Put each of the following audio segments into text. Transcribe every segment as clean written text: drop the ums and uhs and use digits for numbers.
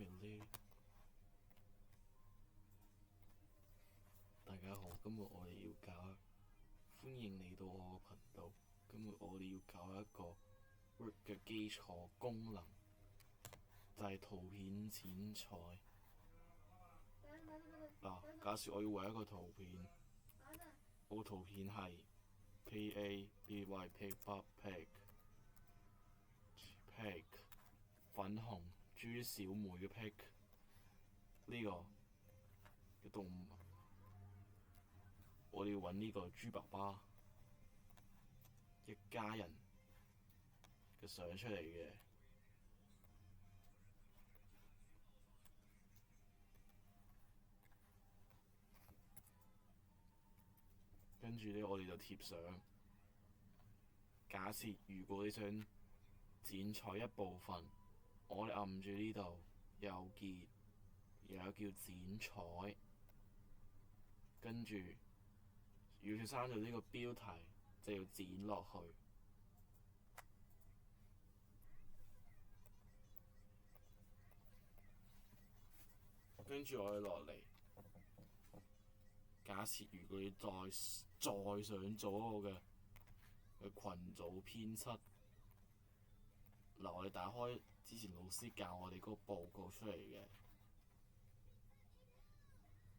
Family， 大家好，今日我哋要搞，歡迎嚟到我個頻道。今日我哋要搞一個 Word 嘅基礎功能，就係圖片剪裁。假設我要畫一個圖片，我個圖片係 pig 粉紅豬小妹嘅 pig 呢個嘅動物，我哋要揾呢個豬爸爸一家人嘅相出嚟嘅。跟住呢，我哋就貼上。假設如果你想剪裁一部分，我哋按住呢度右鍵，又有叫剪裁。跟住如果刪咗呢個標題，就要剪落去。跟住我哋落嚟，假設如果你再上咗我嘅群組編輯，嗱，我哋打開之前老師教我哋嗰個報告出嚟嘅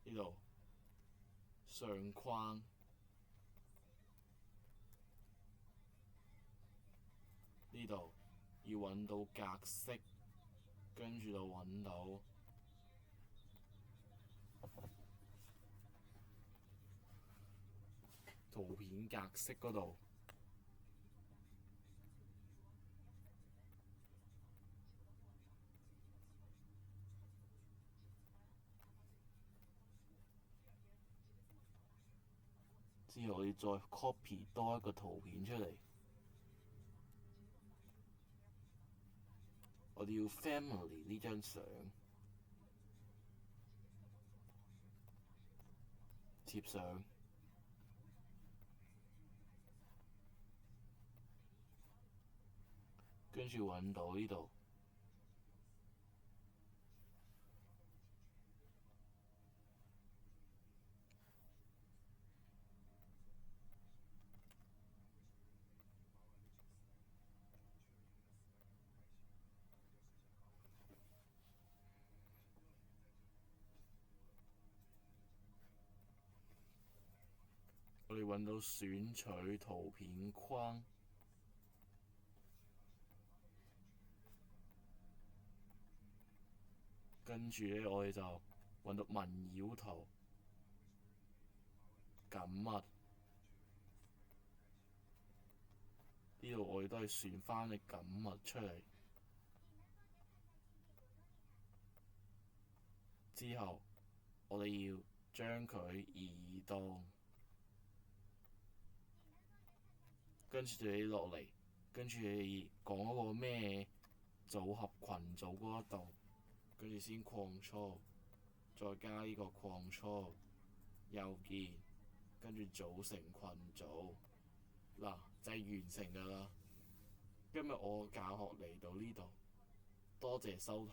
呢度相框，呢度要揾到格式，跟住就揾到圖片格式嗰度，之後我哋再 copy 多一個圖片出嚟，我哋要 family 呢張相貼上，跟住揾到呢度，我哋揾到選取圖片框，跟住呢，我哋就揾到紋繞圖、緊密，呢度我哋都係選翻啲緊密出嚟。之後我哋要將佢移動，跟住你落嚟，跟住你講嗰個咩組合群組嗰度，跟住先擴粗，再加呢個擴粗，右鍵，跟住組成群組，嗱就係完成㗎啦。今日我教學嚟到呢度，多謝收睇。